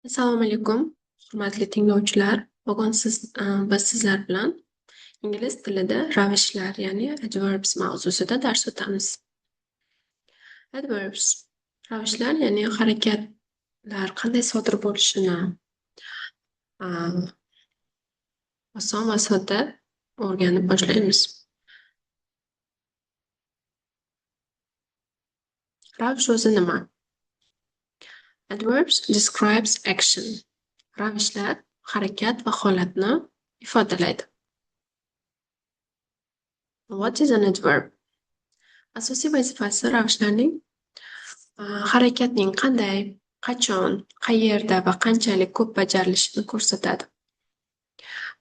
Assalomu alaykum, hurmatli tinglovchilar. Bugun biz sizlar bilan ingliz tilida ravishlar, ya'ni adverbs mavzusida dars o'tamiz. Adverbs ravishlar, ya'ni harakatlar qanday sodir bo'lishini oson va sodda o'rganib boshlaymiz. Ravish o'zi nima? Adverbs describes action. Ravishlar harakat va holatni ifodalaydi. What is an adverb? Asosiy vazifasi ravishlarning harakatning qanday, qachon, qayerda va qanchalik ko'p bajarilishini ko'rsatadi.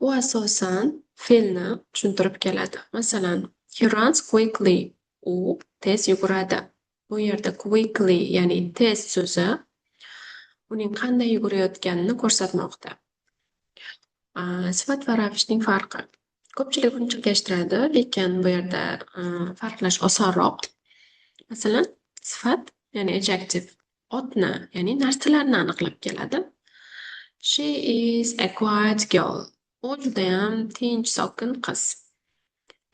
U asosan fe'lni tushuntirib keladi. Masalan, he runs quickly. U tez yuguradi. Bu yerda quickly, ya'ni tez so'zi uning qanday yugurayotganini ko'rsatmoqda. Sifat va ravishning farqi. Ko'pchilik uni chalkashtiradi, lekin bu yerda farqlash osonroq. Masalan, sifat, ya'ni adjective, otni, ya'ni narsalarni aniqlab keladi. She is a quiet girl. U judayam tinch, sokin qiz.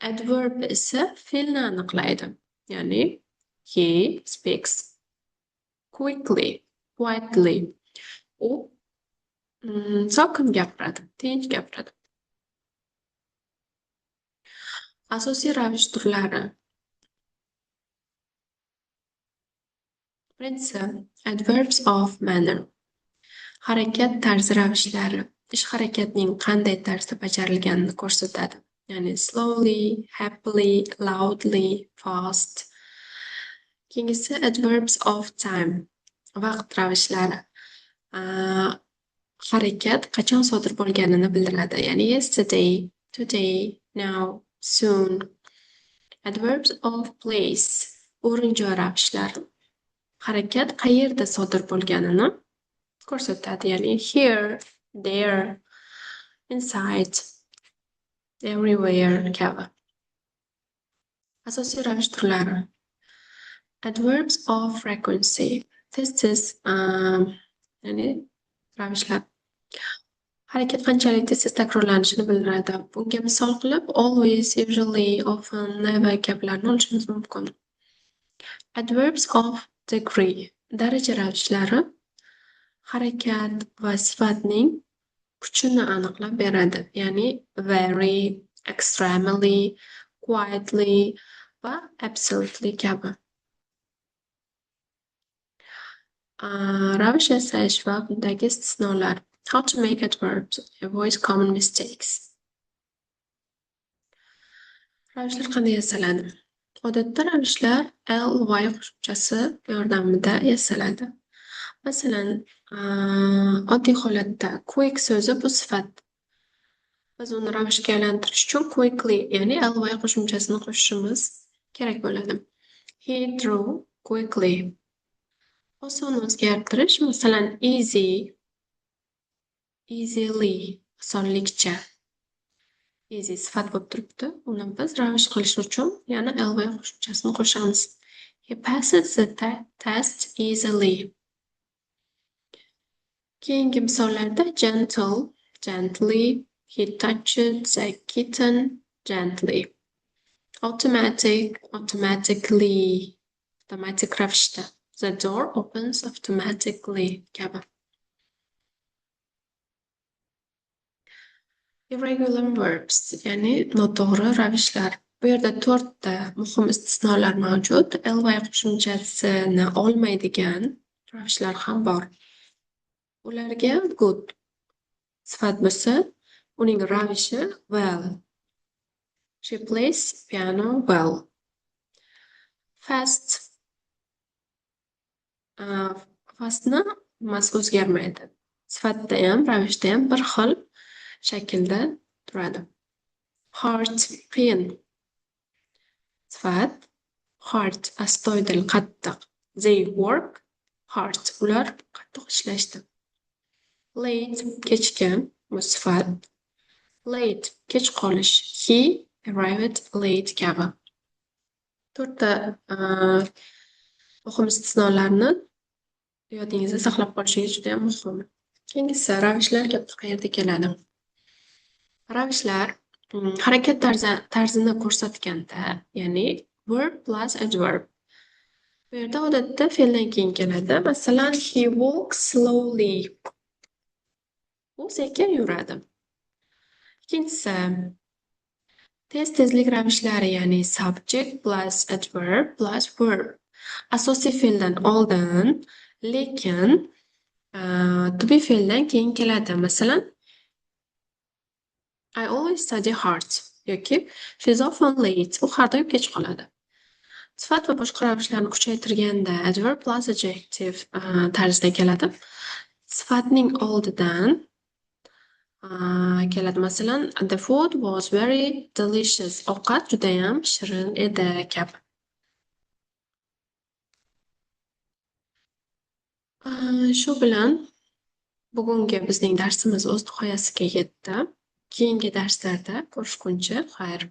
Adverb esa fe'lni aniqlaydi. Ya'ni he speaks quickly, quietly. U sokin gapiradi, tinch gapiradi. Asosiy ravish turlari. Birinchisi, adverbs of manner. Harakat tarzi ravishlari ish harakatning qanday tarzda bajarilganini ko'rsatadi. Ya'ni slowly, happily, loudly, fast. Keyingisi adverbs of time. Vaqt ravishlari. Harakat qachon sodir bo'lganini bildiradi. Ya'ni yesterday, today, now, soon. Adverbs of place. O'rin-joy ravishlari. Harakat qayerda sodir bo'lganini ko'rsatadi. Ya'ni here, there, inside, everywhere kabi. Asosiy ravish turlari. Adverbs of frequency. Tez-tez, ya'ni ravishlar. Harakat qanchalik tez-tez takrorlanishini bildiradi. Bunga misol qilib always, usually, often, never kabilarni olishimiz mumkin. Adverbs of degree. Daraja ravishlari harakat va sifatning kuchini aniqlab beradi. Ya'ni very, extremely, quietly va absolutely kabi. Ravish yasash va bundagi istisnolar. How to make adverbs, avoid common mistakes. Ravishlar qanday yasaladi? Odatda ravishlar ly qo'shimchasi yordamida yasaladi. Masalan, oddiy holatda quick so'zi bu sifat. Biz uni ravishga aylantirish uchun quickly, ya'ni ly qo'shimchasini qo'shishimiz kerak bo'ladi. He drew quickly. Oson o'zgartirish, masalan, easy, easily, osonlikcha. Easy sifat bo'lib turibdi. Uni biz ravish qilish uchun yana ly qo'shimchasini qo'shamiz. He passes the test easily. Keyingi misollarda gentle, gently, he touched the kitten gently. Automatic, automatically, automatic ravishda. The door opens automatically kabi. Irregular verbs, ya'ni noto'g'ri ravishlar. Bu yerda 4 ta muhim istisnolar mavjud. Ly qo'shimchasini olmaydigan ravishlar ham bor. Ularga good sifat bo'lsa, uning ravishi well. She plays piano well. Fast. Fastni mas o'zgarmaydi. Sifatda ham, ravishda ham bir xil shaklda turadi. Hard, qiyin. Sifat hard, astoydil, qattiq. They work hard. Ular qattiq ishlashdi. Late, kechki, bu sifat. Late, kech qolish. He arrived late kabi. 4 ta muhim istisnolarni yodingizda saqlab qolishingiz juda ham muhim. Keyingisi ravishlar gapga qayerda keladi? Ravishlar harakat tarzini ko'rsatganda, ya'ni verb plus adverb. Bu yerda odatda fe'ldan keyin keladi. Masalan, he walks slowly. U sekin yuradi. Ikkinchisi, tez-tezlik ravishlari, ya'ni subject plus adverb plus verb. Asosiy fe'ldan oldin, lekin to be fe'ldan keyin keladi. Masalan, I always study hard yoki she's often late. U har doim kech qoladi. Sifat va boshqa ravishlarni kuchaytirganda adverb plus adjective tarzda keladi. Sifatning oldidan keladi. Masalan, the food was very delicious. Ovqat judayam shirin edi kabi. Shu bilan bugungi bizning darsimiz o'z nihoyasiga yetdi. Keyingi darslarda ko'rishguncha xayr.